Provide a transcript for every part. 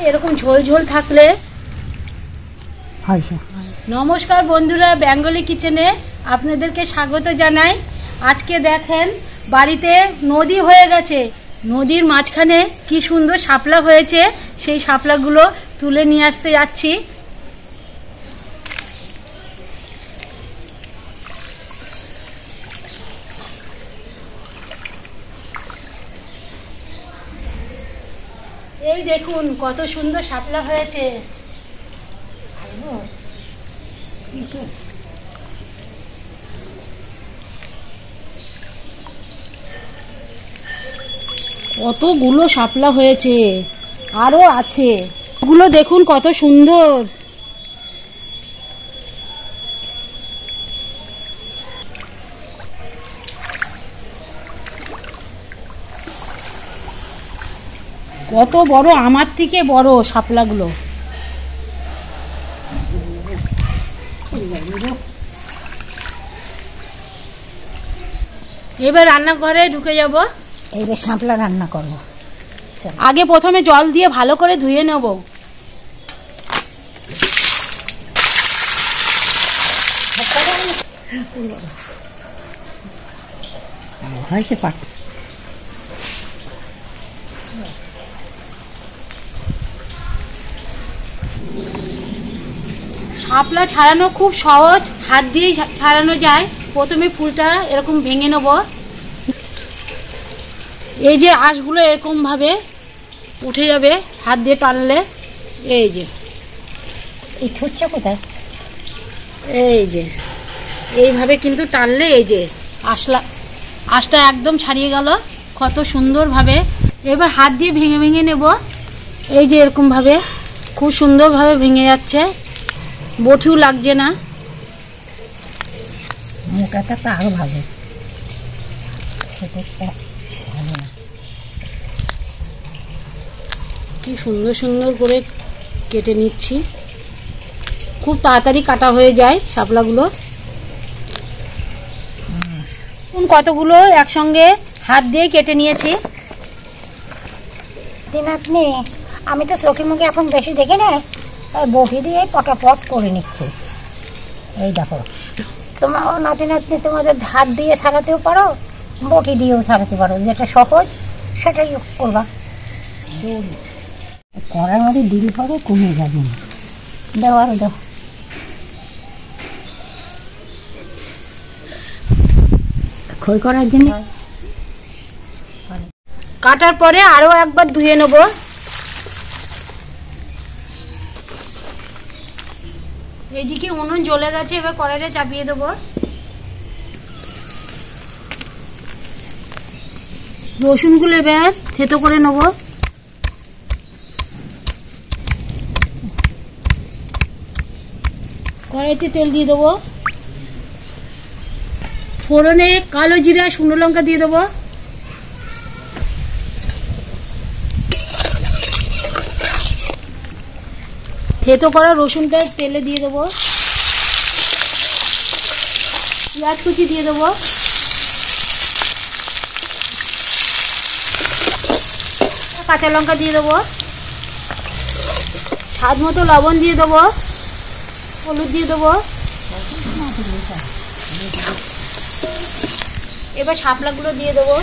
এরকম ঝোল ঝোল থাকলে নমস্কার বন্ধুরা, বেঙ্গলি কিচেনে আপনাদেরকে স্বাগত জানাই। আজকে দেখেন বাড়িতে নদী হয়ে গেছে, নদীর মাঝখানে কি সুন্দর শাপলা হয়েছে, সেই শাপলাগুলো তুলে নিয়ে আসতে যাচ্ছি। এই দেখুন কত সুন্দর শাপলা হয়েছে। কতগুলো শাপলা হয়েছে, আরো আছে, ওগুলো দেখুন কত সুন্দর। কত বড়, আমার থেকে বড় শাপলাগুলো। এবার রান্নাঘরে ঢুকে যাব। এইবার শাপলা রান্না করব। আগে প্রথমে জল দিয়ে ভালো করে ধুয়ে নেব। হয়েছে পাট। শাপলা ছাড়ানো খুব সহজ, হাত দিয়েই ছাড়ানো যায়। প্রথমে ফুলটা এরকম ভেঙে নেব। এই যে আঁশগুলো এরকম ভাবে উঠে যাবে হাত দিয়ে টানলে। এই যে এই ছুটছে কোথায়, এই যে এইভাবে কিন্তু টানলে এই যে আঁশটা একদম ছাড়িয়ে গেল কত সুন্দরভাবে। এবার হাত দিয়ে ভেঙে ভেঙে নেব। এই যে এরকম ভাবে খুব সুন্দরভাবে ভেঙে যাচ্ছে, বটিও লাগছে না। মোটাটা তো আরো ভালো, কি সুন্দর সুন্দর করে কেটে নিচ্ছি। খুব তাড়াতাড়ি কাটা হয়ে যায় শাপলাগুলো। কতগুলো একসঙ্গে হাত দিয়ে কেটে নিয়েছি। আপনি আমি তো চোখে মুখে এখন বেশি দেখি না, তাই বটি দিয়ে পটাপট করে নিচ্ছি। এই দেখো, তোমার নাতি নাতনি তোমাদের হাত দিয়ে ছাড়াতেও পারো, বটি দিয়েও ছাড়াতে পারো, যেটা সহজ সেটাই করবা। কড়ার মধ্যে দিলে পরে কমে যাবে না। দাও আরো দাও। খই করার জন্য কাটার পরে আরো একবার ধুয়ে নেব। এইদিকে উনুন জ্বলে গেছে, এবার কড়াইটা চাপিয়ে দেবো। রসুনগুলো এবার থেতো করে নেব। কড়াইতে তেল দিয়ে দেবো। ফোড়নে কালো জিরা শুকনো লঙ্কা দিয়ে দেবো। থেতো করা রসুনটা তেলে দিয়ে দেবো। পেঁয়াজ কুচি দিয়ে দেবো। কাঁচা লঙ্কা দিয়ে দেবো। স্বাদ মতো লবণ দিয়ে দেবো। হলুদ দিয়ে দেবো। এবার শাপলাগুলো দিয়ে দেবো।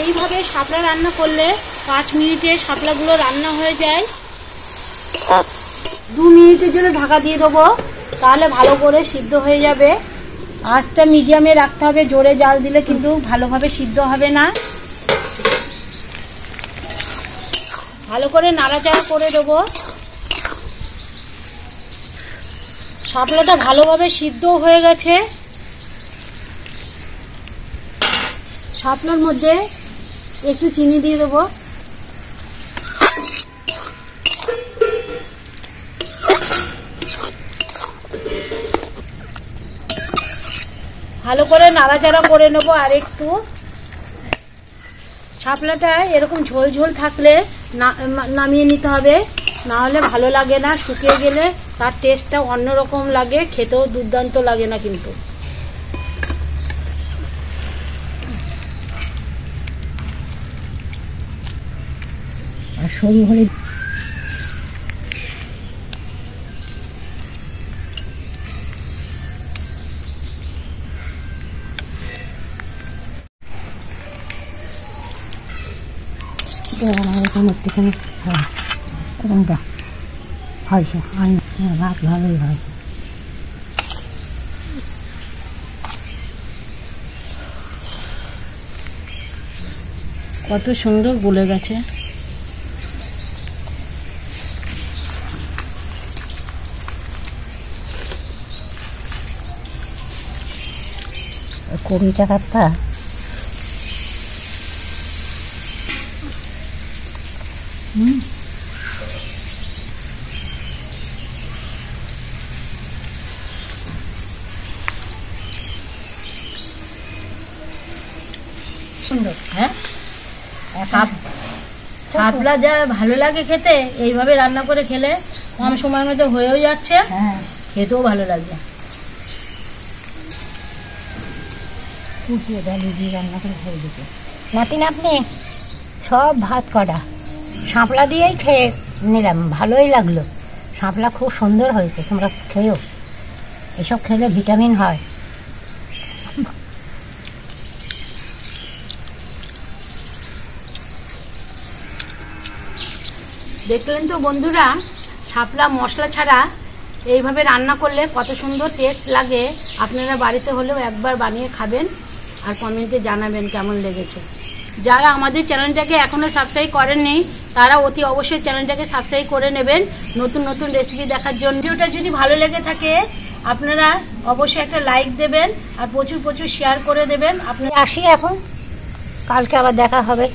এইভাবে শাপলা রান্না করলে 5 মিনিটে শাপলাগুলো রান্না হয়ে যায়। 2 মিনিটের জন্য ঢাকা দিয়ে দেবো, তাহলে ভালো করে সিদ্ধ হয়ে যাবে। আঁচটা মিডিয়ামে রাখতে হবে, জোরে জাল দিলে কিন্তু ভালোভাবে সিদ্ধ হবে না। ভালো করে নাড়াচাড়া করে দেবো। শাপলাটা ভালোভাবে সিদ্ধ হয়ে গেছে। শাপলার মধ্যে একটু চিনি দিয়ে দেবো। ভালো করে নাড়াচাড়া করে নেবো। আর একটু শাপলাটা এরকম ঝোল ঝোল থাকলে নামিয়ে নিতে হবে, না হলে ভালো লাগে না। শুকিয়ে গেলে তার টেস্টটা অন্যরকম লাগে, খেতেও দুর্দান্ত লাগে না কিন্তু। আর সরু হলে একটুখানি এরকম দেখ হয়েছে, ভাত ভালোই হয়েছে। কত সুন্দর গলে গেছে। কুড়ি টাকারটা সুন্দর। হ্যাঁ, শাপলা যা ভালো লাগে খেতে, এইভাবে রান্না করে খেলে কম সময়ের মধ্যে হয়েও যাচ্ছে, হ্যাঁ খেতেও ভালো লাগবে। কুচিয়ে ডালি দিয়ে রান্না করে খেয়ে দিতে নাতি নাতনি সব ভাত কটা শাপলা দিয়েই খেয়ে নিলাম, ভালোই লাগলো। শাপলা খুব সুন্দর হয়েছে, তোমরা খেয়েও, এসব খেলে ভিটামিন হয়। দেখলেন তো বন্ধুরা, শাপলা মশলা ছাড়া এইভাবে রান্না করলে কত সুন্দর টেস্ট লাগে। আপনারা বাড়িতে হলেও একবার বানিয়ে খাবেন আর কমেন্টে জানাবেন কেমন লেগেছে। যারা আমাদের চ্যানেলটাকে এখনও সাবস্ক্রাইব করেননি তারা অতি অবশ্যই চ্যানেলটাকে সাবস্ক্রাইব করে নেবেন নতুন নতুন রেসিপি দেখার জন্য। ভিডিওটা যদি ভালো লেগে থাকে আপনারা অবশ্যই একটা লাইক দেবেন আর প্রচুর প্রচুর শেয়ার করে দেবেন। আসি এখন, কালকে আবার দেখা হবে।